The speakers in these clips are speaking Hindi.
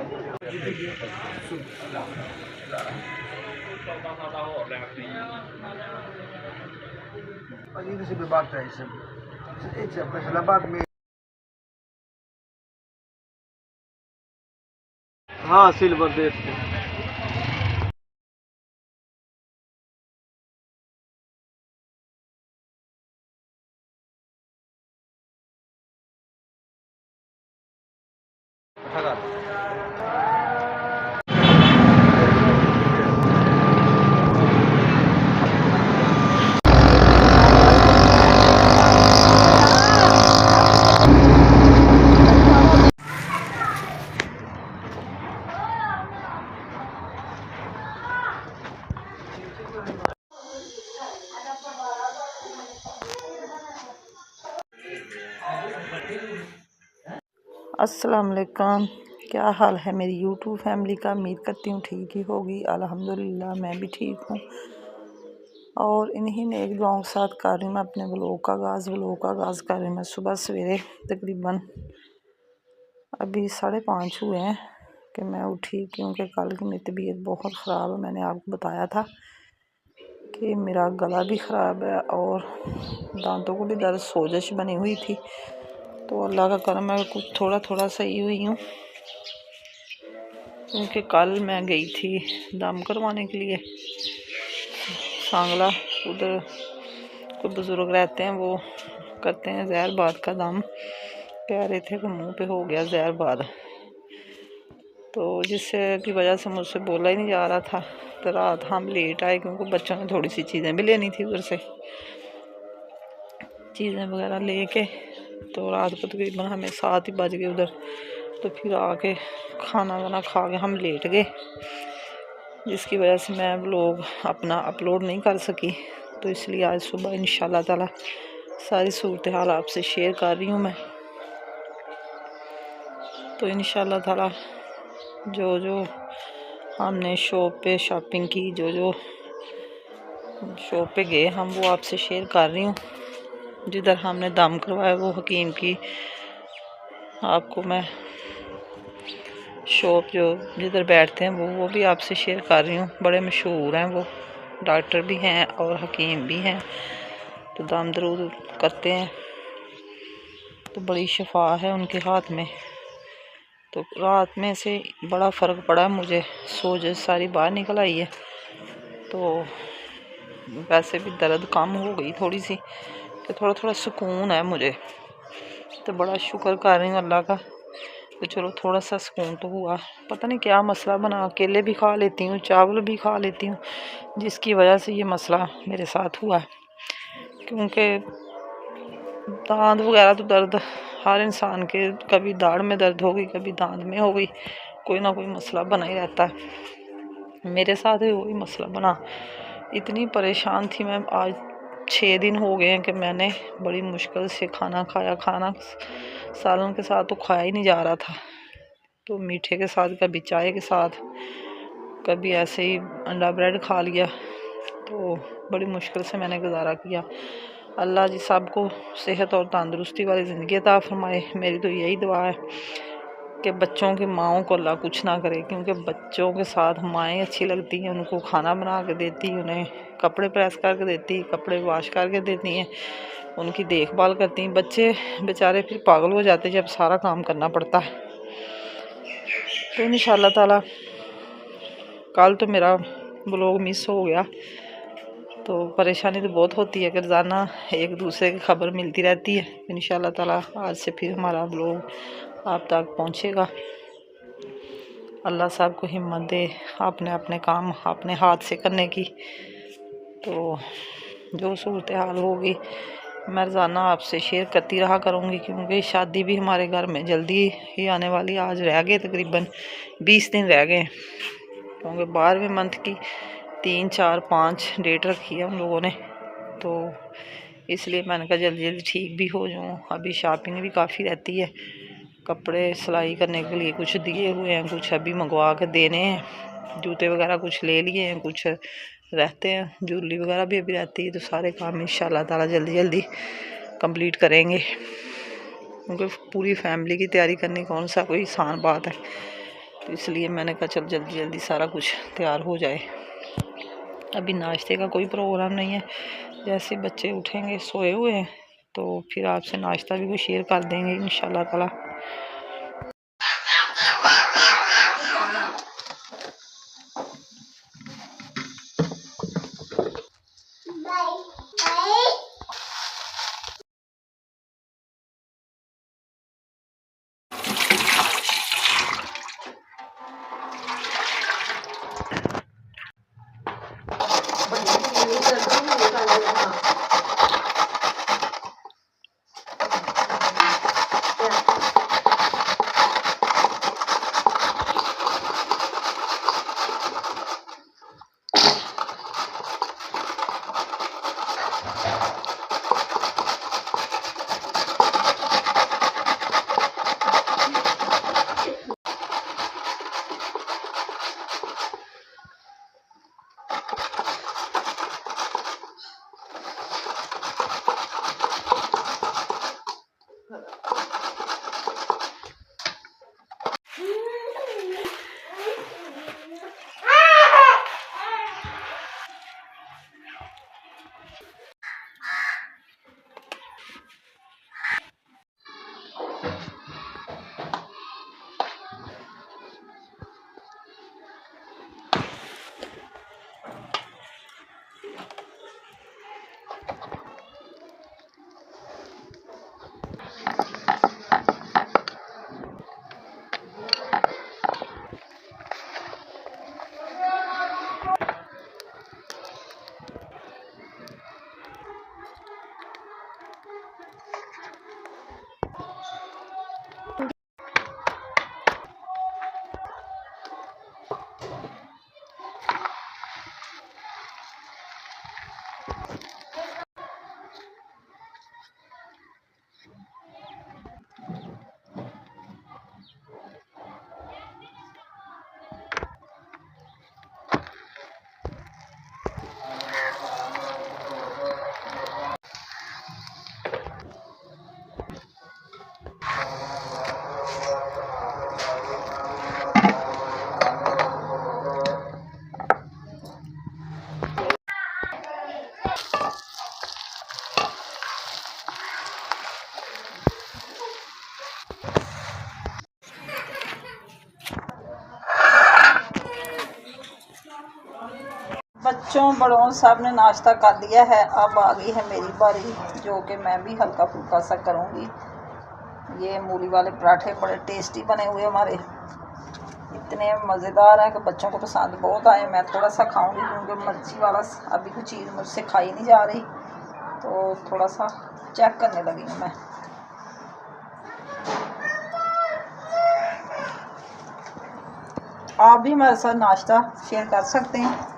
Ini sih berbakti sih. Itu apa selamat में हाँ सिल्वर देश के। अस्सलाम वालेकुम। क्या हाल है मेरी यूट्यूब फैमिली का। उम्मीद करती हूँ ठीक ही होगी। अल्हम्दुलिल्लाह मैं भी ठीक हूँ और इन्हीं नेक दुआओं के साथ कर रही हूँ मैं अपने व्लॉग का आगाज़ कर रही हूँ मैं सुबह सवेरे। तकरीबन अभी 5:30 हुए हैं कि मैं उठी, क्योंकि कल की मेरी तबीयत बहुत ख़राब है। मैंने आपको बताया था कि मेरा गला भी ख़राब है और दांतों को भी दर्द, सोजश बनी हुई थी। तो अल्लाह का करम है कुछ थोड़ा थोड़ा सही हुई हूँ, क्योंकि कल मैं गई थी दम करवाने के लिए सांगला। उधर कोई बुज़ुर्ग रहते हैं, वो करते हैं जहरबाद का दम। कह रहे थे कि मुंह पे हो गया जहरबाद, तो जिससे की वजह से मुझसे बोला ही नहीं जा रहा था। तो रात हम लेट आए, क्योंकि बच्चों ने थोड़ी सी चीज़ें भी लेनी थी उधर से, चीज़ें वगैरह लेके। तो रात को तकरीबन हमें 7 ही बज गए उधर। तो फिर आके खाना वाना खा के हम लेट गए, जिसकी वजह से मैं व्लॉग अपना अपलोड नहीं कर सकी। तो इसलिए आज सुबह इंशाल्लाह ताला सारी सूरत हाल आपसे शेयर कर रही हूँ मैं। तो इंशाल्लाह ताला जो जो हमने शॉप पे शॉपिंग की, जो जो शॉप पे गए हम, वो आपसे शेयर कर रही हूँ। जिधर हमने दम करवाया वो हकीम की आपको मैं शॉप जो जिधर बैठते हैं वो भी आपसे शेयर कर रही हूँ। बड़े मशहूर हैं वो, डॉक्टर भी हैं और हकीम भी हैं। तो दम दरूद करते हैं, तो बड़ी शफा है उनके हाथ में। तो रात में से बड़ा फ़र्क पड़ा मुझे, सोजश सारी बाहर निकल आई है। तो वैसे भी दर्द कम हो गई थोड़ी सी, तो थोड़ा थोड़ा सुकून है मुझे। तो बड़ा शुक्र कर रही हूँ अल्लाह का तो चलो थोड़ा सा सुकून तो हुआ। पता नहीं क्या मसला बना, केले भी खा लेती हूँ, चावल भी खा लेती हूँ, जिसकी वजह से ये मसला मेरे साथ हुआ। क्योंकि दांत वगैरह तो दर्द हर इंसान के, कभी दाढ़ में दर्द हो गई, कभी दांत में हो गई, कोई ना कोई मसला बना ही रहता है। मेरे साथ भी वही मसला बना। इतनी परेशान थी मैं। आज 6 दिन हो गए हैं कि मैंने बड़ी मुश्किल से खाना खाया। खाना सालन के साथ तो खाया ही नहीं जा रहा था, तो मीठे के साथ, कभी चाय के साथ, कभी ऐसे ही अंडा ब्रेड खा लिया। तो बड़ी मुश्किल से मैंने गुजारा किया। अल्लाह जी सबको सेहत और तंदुरुस्ती वाली ज़िंदगी अता फरमाए। मेरी तो यही दुआ है कि बच्चों की माओं को अल्लाह कुछ ना करे, क्योंकि बच्चों के साथ माएँ अच्छी लगती हैं। उनको खाना बना के देती, उन्हें कपड़े प्रेस करके देती, कपड़े वॉश करके देती हैं, उनकी देखभाल करती हैं। बच्चे बेचारे फिर पागल हो जाते जब सारा काम करना पड़ता है। तो इंशाल्लाह ताला कल तो मेरा व्लॉग मिस हो गया। तो परेशानी तो बहुत होती है कि रोज़ाना एक दूसरे की खबर मिलती रहती है। इंशाल्लाह ताला आज से फिर हमारा व्लॉग आप तक पहुँचेगा। अल्लाह सबको हिम्मत दे अपने अपने काम अपने हाथ से करने की। तो जो सूरत हाल होगी मैं रोज़ाना आपसे शेयर करती रहा करूँगी, क्योंकि शादी भी हमारे घर में जल्दी ही आने वाली। आज रह गए तकरीबन 20 दिन रह गए, क्योंकि 12वें मंथ की 3, 4, 5 डेट रखी है उन लोगों ने। तो इसलिए मैंने कहा जल्दी जल्दी ठीक भी हो जाऊँ। अभी शॉपिंग भी काफ़ी रहती है, कपड़े सिलाई करने के लिए कुछ दिए हुए हैं, कुछ अभी मंगवा के देने हैं। जूते वगैरह कुछ ले लिए हैं, कुछ रहते हैं, ज्वेलरी वगैरह भी अभी रहती है। तो सारे काम इंशाल्लाह ताला जल्दी जल्दी कंप्लीट करेंगे, क्योंकि पूरी फैमिली की तैयारी करनी कौन सा कोई आसान बात है। तो इसलिए मैंने कहा चल जल्दी जल्दी सारा कुछ तैयार हो जाए। अभी नाश्ते का कोई प्रोग्राम नहीं है, जैसे बच्चे उठेंगे सोए हुए हैं तो फिर आपसे नाश्ता भी कोई शेयर कर देंगे इंशाल्लाह ताला। बच्चों बड़ों सब ने नाश्ता कर लिया है, अब आ गई है मेरी बारी, जो कि मैं भी हल्का फुल्का सा करूँगी। ये मूली वाले पराठे बड़े टेस्टी बने हुए हमारे, इतने मज़ेदार हैं कि बच्चों को पसंद बहुत आए। मैं थोड़ा सा खाऊंगी क्योंकि मिर्ची वाला अभी कोई चीज़ मुझसे खाई नहीं जा रही, तो थोड़ा सा चेक करने लगी हूँ मैं। आप भी हमारे साथ नाश्ता शेयर कर सकते हैं।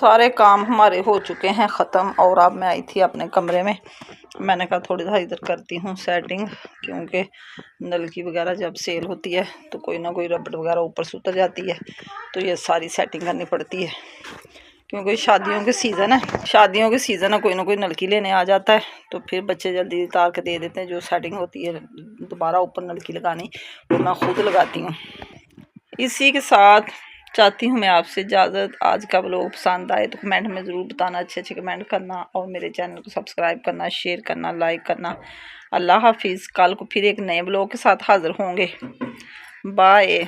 सारे काम हमारे हो चुके हैं ख़त्म और अब मैं आई थी अपने कमरे में। मैंने कहा थोड़ी सा इधर करती हूँ सेटिंग, क्योंकि नलकी वगैरह जब सेल होती है तो कोई ना कोई रबड़ वगैरह ऊपर से उतर जाती है, तो ये सारी सेटिंग करनी पड़ती है। क्योंकि शादियों के सीज़न है, शादियों के सीज़न है, कोई ना कोई नलकी लेने आ जाता है, तो फिर बच्चे जल्दी उतार के दे देते हैं। जो सेटिंग होती है दोबारा ऊपर नलकी लगानी, वो मैं खुद लगाती हूँ। इसी के साथ चाहती हूँ मैं आपसे इजाज़त। आज का व्लॉग पसंद आए तो कमेंट में ज़रूर बताना, अच्छे अच्छे कमेंट करना और मेरे चैनल को सब्सक्राइब करना, शेयर करना, लाइक करना। अल्लाह हाफिज़। कल को फिर एक नए व्लॉग के साथ हाज़िर होंगे। बाय।